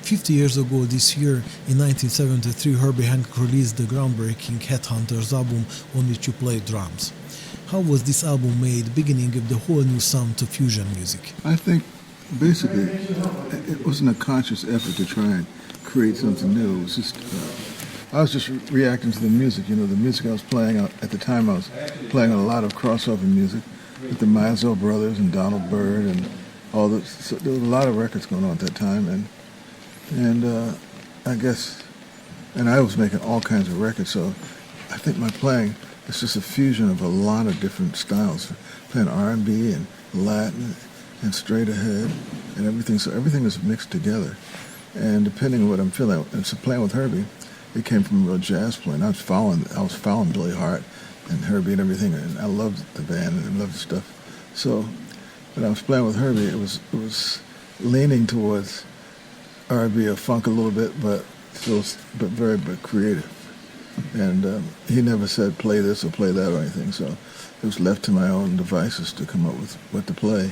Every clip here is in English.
50 years ago this year, in 1973, Herbie Hancock released the groundbreaking Headhunters album on which you played drums. How was this album made, beginning with the whole new sound to fusion music? I think basically it wasn't a conscious effort to try and create something new. It was just I was just reacting to the music. You know, the music I was playing at the time. I was playing a lot of crossover music with the Mizell brothers and Donald Byrd and all the. So there was a lot of records going on at that time, and I guess, and I was making all kinds of records. So I think my playing is just a fusion of a lot of different styles, playing R&B and Latin and straight ahead and everything. So everything is mixed together, and depending on what I'm feeling, and so playing with Herbie, it came from a real jazz playing. I was following Billy Hart and Herbie and everything, and I loved the band and I loved the stuff. So when I was playing with Herbie, it was leaning towards R&B or funk a little bit, but very creative. And he never said play this or play that or anything, so it was left to my own devices to come up with what to play.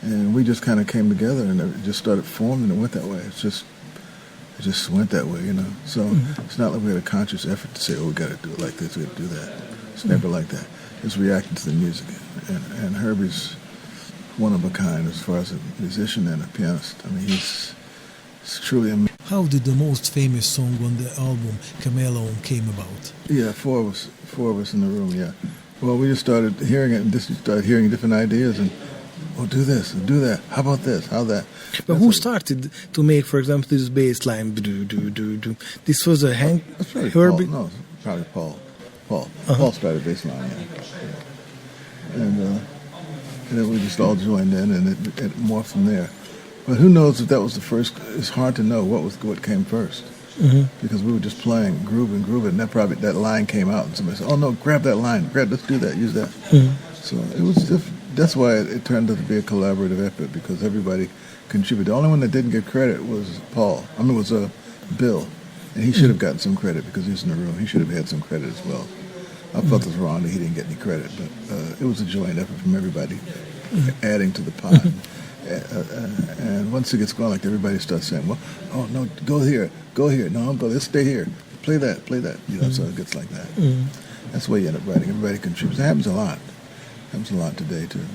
And we just kind of came together and it just started forming and it went that way. It just went that way, you know. So It's not like we had a conscious effort to say, oh, we got to do it like this, we got to do that. It's never like that. It's reacting to the music. And Herbie's one of a kind as far as a musician and a pianist. I mean, he's truly amazing. How did the most famous song on the album, Chameleon, came about? Yeah, four of us in the room, yeah. Well, we just started hearing it and just started hearing different ideas and, oh, do this, do that, how about this, how that. But who started to make, for example, this bass line? This was a Herbie? Paul. No, probably Paul. Paul started bass line, yeah. And then we just all joined in and it morphed from there. But who knows if that was the first? It's hard to know what came first, because we were just playing, grooving, and that line came out, and somebody said, "Oh no, grab that line, let's do that, use that." So it was that's why it turned out to be a collaborative effort, because everybody contributed. The only one that didn't get credit was Bill, and he should have gotten some credit because he was in the room. He should have had some credit as well. I felt it was wrong that he didn't get any credit, but it was a joint effort from everybody, adding to the pot. And once it gets going, like everybody starts saying, "Well, oh no, go here, no, but let's stay here, play that," you know. So it gets like that. That's the way you end up writing. Everybody contributes. It happens a lot. Today too.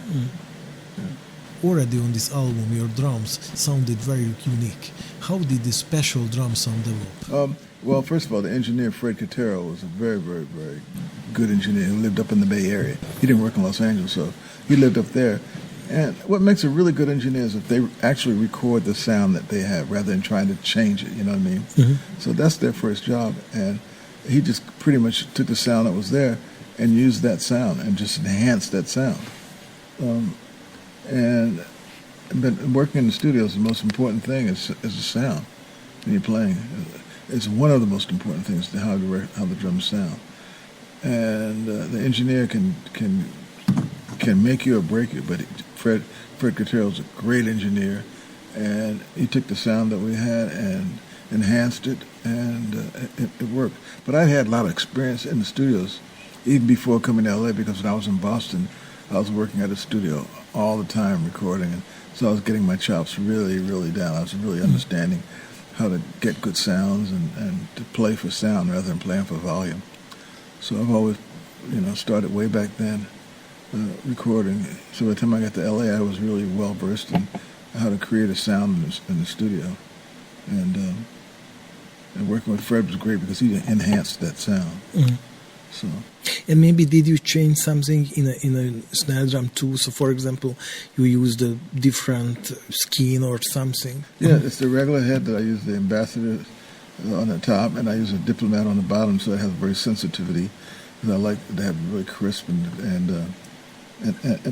Yeah. Already on this album, your drums sounded very unique. How did this special drum sound develop? Well, first of all, the engineer Fred Cotero was a very, very, very good engineer who lived up in the Bay Area. He didn't work in Los Angeles, so he lived up there. And what makes a really good engineer is if they actually record the sound that they have rather than trying to change it, you know what I mean? So that's their first job. And he just pretty much took the sound that was there and used that sound and just enhanced that sound. But working in the studio is the most important thing is the sound when you're playing. It's one of the most important things, how the drums sound. And the engineer can make you or break you, but Fred Cotero is a great engineer, and he took the sound that we had and enhanced it, and it worked. But I had a lot of experience in the studios, even before coming to L.A., because when I was in Boston, I was working at a studio all the time recording, and so I was getting my chops really, really down. I was really understanding how to get good sounds and to play for sound rather than playing for volume. So I've always, started way back then. Recording. So by the time I got to LA, I was really well versed in how to create a sound in the studio, and working with Fred was great because he enhanced that sound. So. And maybe did you change something in a snare drum too? So, for example, you used a different skin or something. Yeah, it's the regular head that I use. The Ambassador on the top, and I use a Diplomat on the bottom, so it has very sensitivity. Because I like to have it really crisp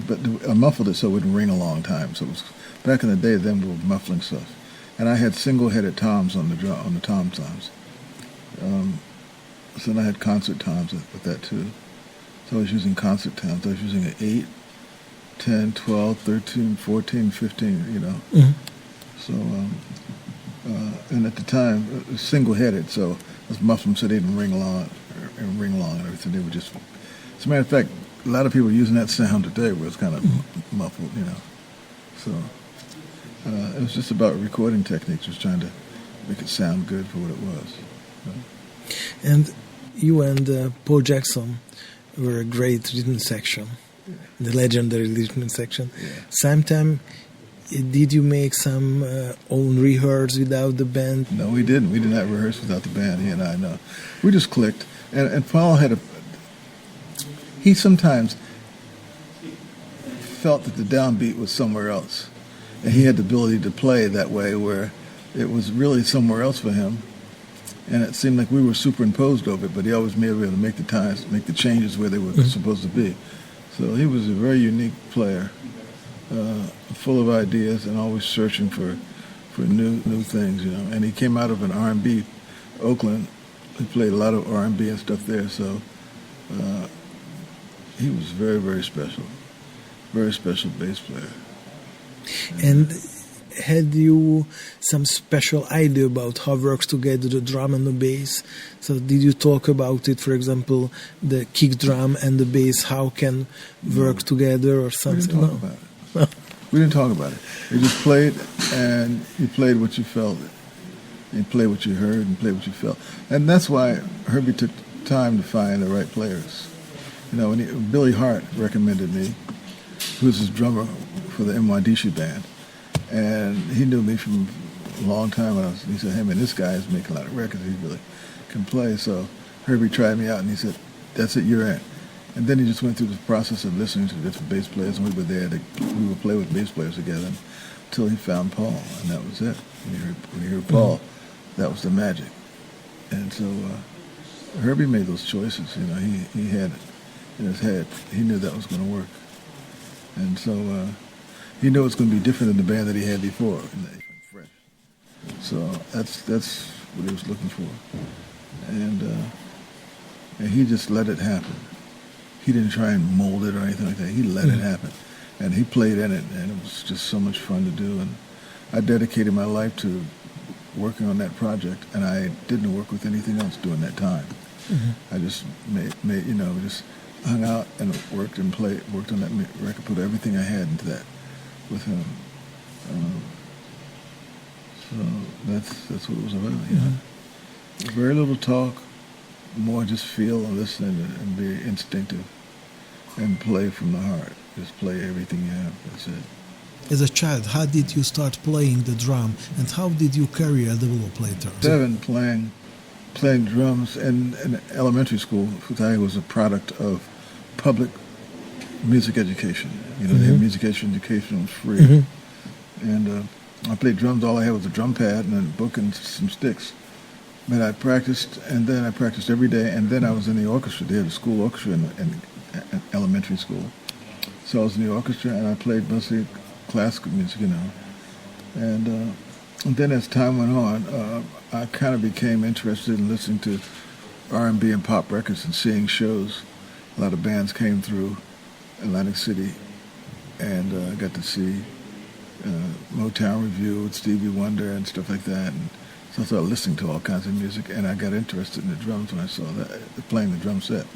but I muffled it so it wouldn't ring a long time. So it was, back in the day, them were muffling stuff, and I had single-headed toms on the tom toms. So then I had concert toms with that too. So I was using concert toms. I was using an 8, 10, 12, 13, 14, 15. So and at the time it was single-headed, so I was muffling so they didn't ring long and everything. They were just. As a matter of fact, a lot of people are using that sound today where it's kind of muffled, So it was just about recording techniques, just trying to make it sound good for what it was. And you and Paul Jackson were a great rhythm section, the legendary rhythm section. Yeah. Sometime, did you make some own rehearse without the band? No, we didn't. We did not rehearse without the band, he and I, no. We just clicked. And Paul he sometimes felt that the downbeat was somewhere else. And he had the ability to play that way where it was really somewhere else for him. And it seemed like we were superimposed over it, but he always made able to make the changes where they were supposed to be. So he was a very unique player, full of ideas and always searching for new things, And he came out of an R&B, Oakland. He played a lot of R&B and stuff there, so he was very, very special bass player. And had you some special idea about how works together the drum and the bass? So did you talk about it, for example, the kick drum and the bass, how can work together or something? We didn't talk about it. We didn't talk about it. We just played, and you played what you felt. You played what you heard and played what you felt. And that's why Herbie took time to find the right players. When Billy Hart recommended me, who was his drummer for the NYDC band, and he knew me from a long time. He said, "Hey man, this guy is making a lot of records. He really can play." So Herbie tried me out, and he said, "That's it, you're in." And then he just went through the process of listening to different bass players, and we were there. We would play with bass players together until he found Paul, and that was it. When you heard Paul, that was the magic. And so Herbie made those choices. He had it in his head. He knew that was going to work, and so he knew it was going to be different than the band that he had before, fresh. So that's what he was looking for, and he just let it happen. He didn't try and mold it or anything like that. He let it happen, and he played in it, and it was just so much fun to do. And I dedicated my life to working on that project, and I didn't work with anything else during that time. I just made just hung out and worked and worked on that record, put everything I had into that with him. So that's what it was about. Very little talk, more just feel and listen and be instinctive and play from the heart. Just play everything you have. That's it. As a child, how did you start playing the drum, and how did your career develop later? 7, playing drums in elementary school. Futai was a product of public music education. The music education was free. And I played drums. All I had was a drum pad and a book and some sticks. But I practiced, and then I practiced every day, and then I was in the orchestra. They had a school orchestra in elementary school. So I was in the orchestra, and I played mostly classical music, And then as time went on, I kind of became interested in listening to R&B and pop records and seeing shows. A lot of bands came through Atlantic City, and I got to see Motown Revue with Stevie Wonder and stuff like that. And so I started listening to all kinds of music, and I got interested in the drums when I saw that, playing the drum set.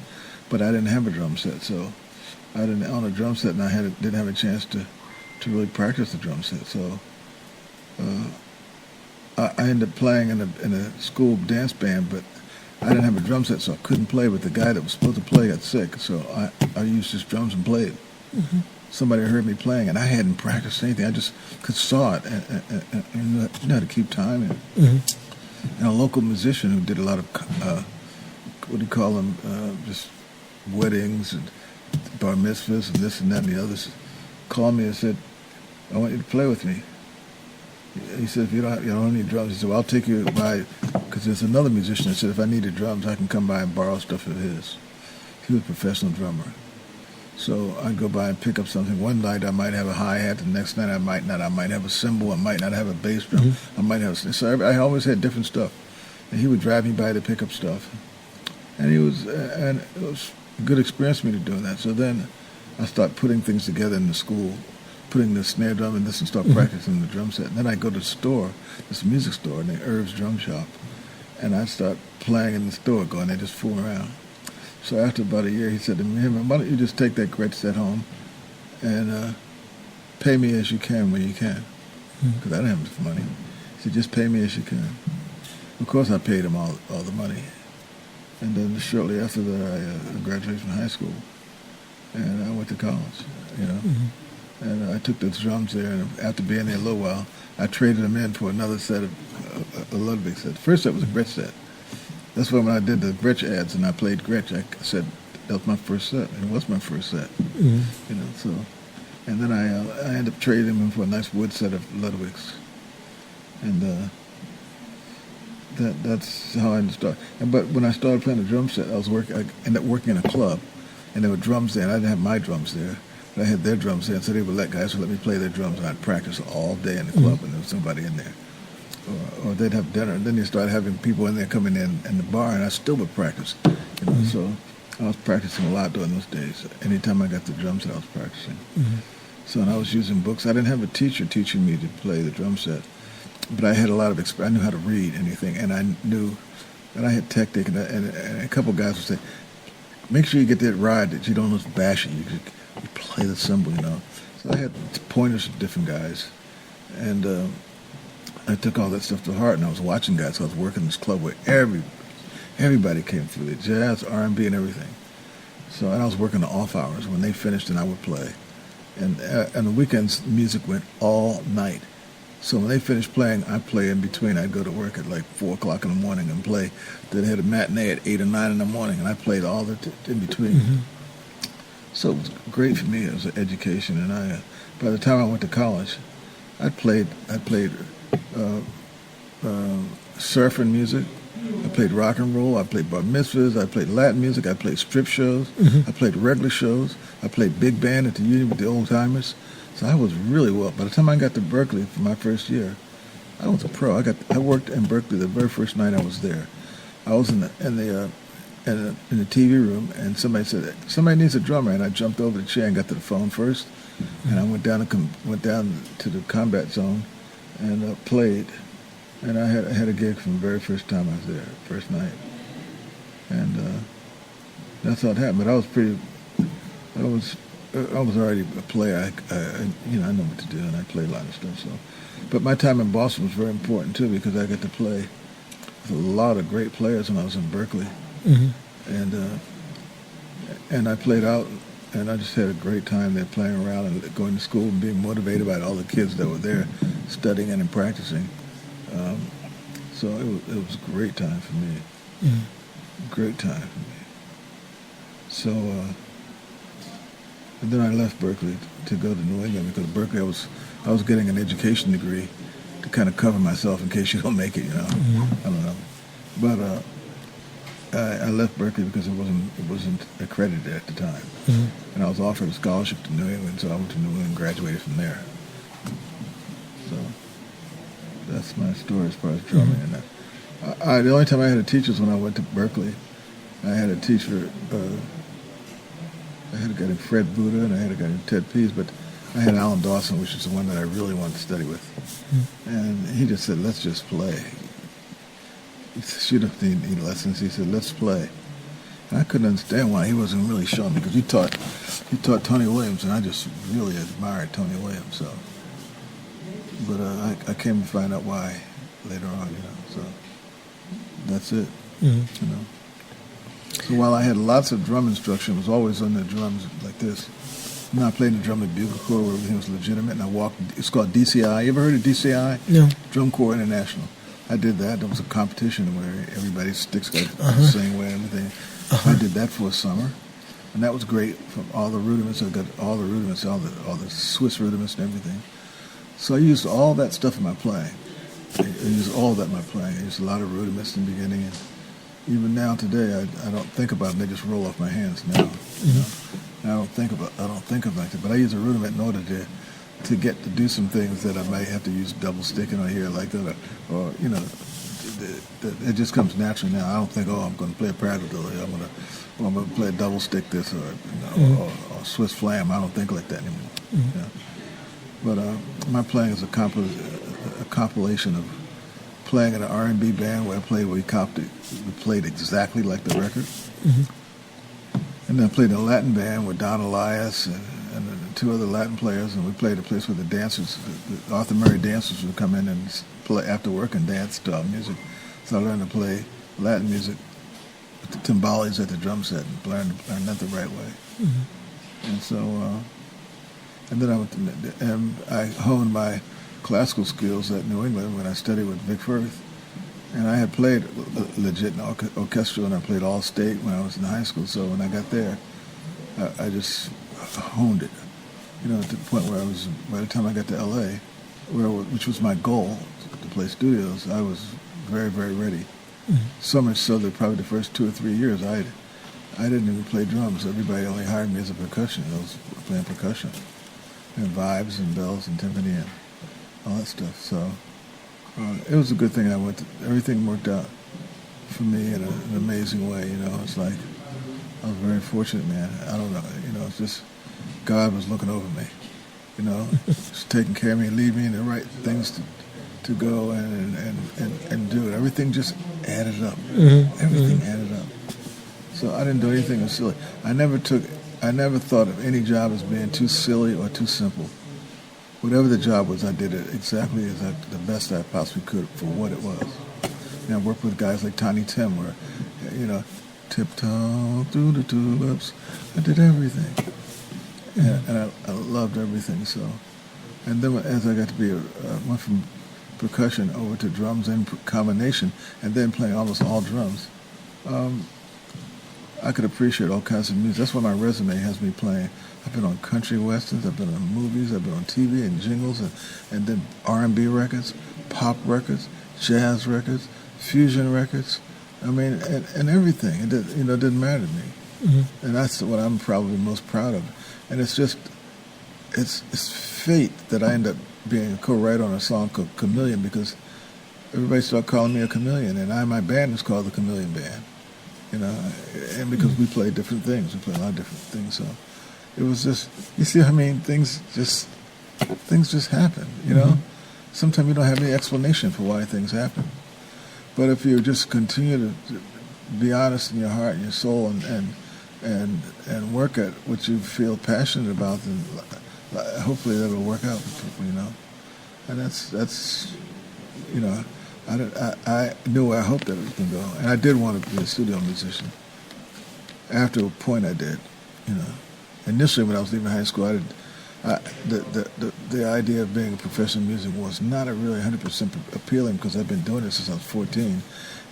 But I didn't have a drum set, so I didn't own a drum set, and I didn't have a chance to really practice the drum set. So I ended up playing in a school dance band, but I didn't have a drum set, so I couldn't play. But the guy that was supposed to play got sick, so I used his drums and played. Somebody heard me playing, and I hadn't practiced anything. I just saw it and knew how to keep time. And a local musician who did a lot of, what do you call them, just weddings and bar mitzvahs and this and that and the others, called me and said, "I want you to play with me." He said, "If you don't need drums," he said, "Well, I'll take you by," because there's another musician that said, "If I needed drums, I can come by and borrow stuff of his." He was a professional drummer. So I'd go by and pick up something. One night I might have a hi-hat, the next night I might not. I might have a cymbal, I might not have a bass drum. I might have so I always had different stuff. And he would drive me by to pick up stuff. And it was a good experience for me to do that. So then I started putting things together in the school, putting the snare drum in this and start practicing the drum set. And then I go to the store, this music store, named Irv's Drum Shop, and I start playing in the store, going there, just fooling around. So after about a year, he said to me, "Hey, man, why don't you just take that gretsch set home and pay me as you can when you can?" Because I didn't have enough money. He said, "Just pay me as you can." Of course, I paid him all the money. And then shortly after that, I graduated from high school, and I went to college, you know. Mm-hmm. And I took the drums there, and after being there a little while, I traded them in for another set of a Ludwig set. The first set was a Gretsch set. That's why when I did the Gretsch ads and I played Gretsch, I said that was my first set. It was my first set, Mm-hmm. you know. So, and then I ended up trading them in for a nice wood set of Ludwigs, and that's how I started. But when I started playing the drum set, I ended up working in a club, and there were drums there, and I didn't have my drums there. But I had their drums there, so they would let guys let me play their drums, and I'd practice all day in the club, and there was somebody in there. Or they'd have dinner, and then they started having people in there coming in the bar, and I still would practice. You know, so I was practicing a lot during those days. Anytime I got the drum set, I was practicing. Mm-hmm. So and I was using books. I didn't have a teacher teaching me to play the drum set, but I had a lot of experience. I knew how to read anything, and I knew that I had technique. And a couple of guys would say, "Make sure you get that ride that you don't just bash it. You play the cymbal, you know." So I had pointers from different guys, and I took all that stuff to heart. And I was watching guys. So I was working in this club where everybody came through, the jazz, R&B, and everything. So and I was working the off hours. When they finished, and I would play. And on the weekends, music went all night. So when they finished playing, I'd play in between. I'd go to work at like 4 o'clock in the morning and play. Then they had a matinee at 8 or 9 in the morning, and I played all the in between. Mm-hmm. So it was great for me. It was an education. And by the time I went to college, I played surfing music. I played rock and roll. I played bar mitzvahs. I played Latin music. I played strip shows. Mm-hmm. I played regular shows. I played big band at the Union with the old timers. So I was really well. By the time I got to Berkeley for my first year, I was a pro. I worked in Berkeley the very first night I was there. I was in the TV room, and somebody said somebody needs a drummer, and I jumped over the chair and got to the phone first, and I went down to the combat zone, and played. And I had a gig from the very first time I was there, first night. And that's how it happened. But I was already a player. I know what to do, and I played a lot of stuff. So, but my time in Boston was very important too, because I got to play with a lot of great players when I was in Berkeley. Mm-hmm. And I played out, and I just had a great time there playing around and going to school and being motivated by all the kids that were there studying and practicing. So it was a great time for me. Mm-hmm. Great time for me. So, and then I left Berkeley to go to New England, because Berkeley I was getting an education degree to kind of cover myself in case you don't make it, you know. Mm-hmm. I don't know. But I left Berkeley because it wasn't accredited at the time. Mm-hmm. And I was offered a scholarship to New England, so I went to New England and graduated from there. So that's my story as far as drumming. Mm-hmm. And the only time I had a teacher was when I went to Berkeley. I had a teacher, I had a guy named Fred Buda, and I had a guy named Ted Pease, but I had Alan Dawson, which is the one that I really wanted to study with. Mm-hmm. And he just said, let's just play. He said, you don't need lessons. He said, let's play. And I couldn't understand why he wasn't really showing me, because he taught Tony Williams, and I just really admired Tony Williams. So, but I came to find out why later on, you know. So that's it, Mm-hmm. you know. So while I had lots of drum instruction, I was always on the drums like this. And I played the drum at Bugle Corps where everything was legitimate, and I walked. It's called DCI. You ever heard of DCI? No. Drum Corps International. I did that. There was a competition where everybody's sticks got Uh-huh. the same way and everything. Uh-huh. I did that for a summer, and that was great. From all the rudiments, I got all the rudiments, all the Swiss rudiments and everything. So I used all that stuff in my playing. I used all that in my playing. I used a lot of rudiments in the beginning, and even now today, I don't think about them. They just roll off my hands now. Mm-hmm. You know? And I don't think of it like that. But I use a rudiment in order to get to do some things that I might have to use double sticking on here like that, or you know, it just comes naturally now. I don't think, I'm going to play a paradiddle, I'm going to play a double stick this, or or Swiss flam. I don't think like that anymore. Mm-hmm. You know? But my playing is a compilation of playing in an R&B band where we played exactly like the record. Mm-hmm. And then I played in a Latin band with Don Elias and two other Latin players, and we played a place where the Arthur Murray dancers would come in and play after work and dance to our music. So I learned to play Latin music with the timbales at the drum set and learned that the right way. Mm-hmm. And so, and then I honed my classical skills at New England when I studied with Vic Firth. And I had played legit in orchestra, and I played all state when I was in high school. So when I got there, I just honed it, to the point where by the time I got to L.A., which was my goal, to play studios, I was very, very ready. Mm-hmm. So much so that probably the first 2 or 3 years, I didn't even play drums. Everybody only hired me as a percussion. I was playing percussion, and vibes and bells and timpani and all that stuff. So it was a good thing everything worked out for me in an amazing way. It's like I was very fortunate, man. I don't know, it's just God was looking over me, just taking care of me, leading me in the right things to go and do it. Everything just added up. Mm-hmm. Everything added up. So I didn't do anything as silly. I never thought of any job as being too silly or too simple. Whatever the job was, I did it exactly the best I possibly could for what it was. I worked with guys like Tiny Tim, where, tiptoe through the tulips. I did everything, and I loved everything. So, and then as I got to be, went from percussion over to drums and combination, and then playing almost all drums, I could appreciate all kinds of music. That's why my resume has me playing. I've been on country westerns, I've been on movies, I've been on TV and jingles, and then R&B records, pop records, jazz records, fusion records. I mean, and everything. It didn't matter to me. Mm-hmm. And that's what I'm probably most proud of. And it's just, it's fate that I end up being a co-writer on a song called Chameleon, because everybody started calling me a chameleon, and my band is called the Chameleon Band. And because we play different things, we play a lot of different things. So it was just, you see, things just happen. Mm-hmm. Sometimes you don't have any explanation for why things happen. But if you just continue to be honest in your heart and your soul and work at what you feel passionate about, then hopefully that'll work out for people. And that's I knew I hoped that it was going to go. And I did want to be a studio musician. After a point I did, Initially when I was leaving high school, the idea of being a professional musician was not really 100% appealing, because I've been doing it since I was 14.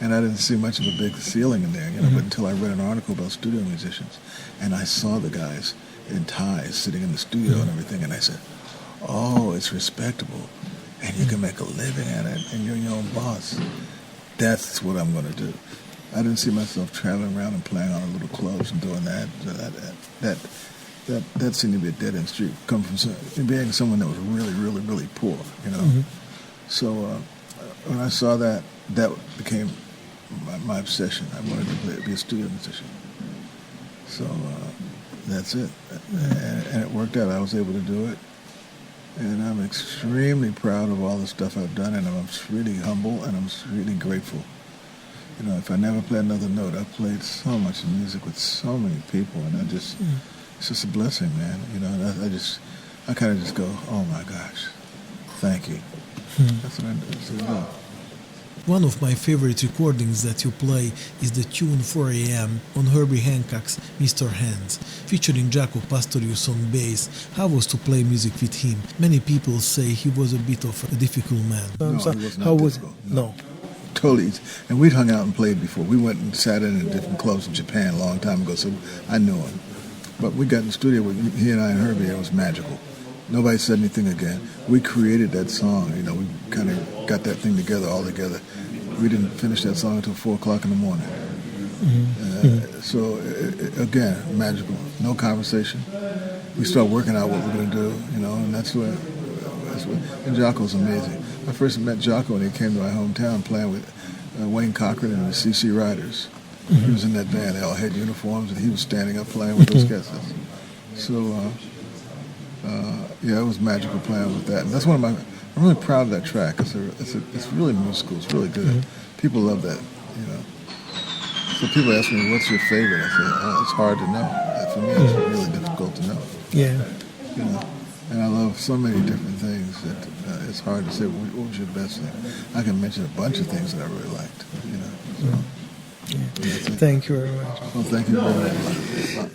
And I didn't see much of a big ceiling in there, Mm-hmm. but until I read an article about studio musicians. And I saw the guys in ties sitting in the studio and everything, and I said, oh, it's respectable. And you can make a living at it, and you're your own boss. That's what I'm going to do. I didn't see myself traveling around and playing on little clubs and doing that. That seemed to be a dead-end street, coming from being someone that was really, really, really poor, Mm-hmm. So when I saw that became my obsession. I wanted to be a studio musician. So that's it. And it worked out. I was able to do it. And I'm extremely proud of all the stuff I've done, and I'm really humble, and I'm really grateful. If I never play another note, I've played so much music with so many people, and it's just a blessing, man. I kind of just go, oh my gosh, thank you. That's what I do. One of my favorite recordings that you play is the tune 4 a.m. on Herbie Hancock's Mr. Hands, featuring Jaco Pastorius on bass. How was to play music with him? Many people say he was a bit of a difficult man. No, he was not difficult. No. Totally. And we'd hung out and played before. We went and sat in different clubs in Japan a long time ago, so I knew him. But we got in the studio with he and I and Harvey, and it was magical. Nobody said anything again. We created that song. We kind of got that thing all together. We didn't finish that song until 4 o'clock in the morning. So, again, magical. No conversation. We start working out what we're going to do, and that's what. And Jaco's amazing. I first met Jaco when he came to my hometown playing with Wayne Cochran and the CC Riders. He was in that band. They all had uniforms, and he was standing up playing with those guys. So, it was magical playing with that. And that's one of my. I'm really proud of that track. It's really musical. It's really good. People love that. So people ask me, "What's your favorite?" I say, "It's hard to know. For me, it's really difficult to know." Yeah. And I love so many different things that it's hard to say what was your best thing. I can mention a bunch of things that I really liked. Thank you very much. Well, thank you very much.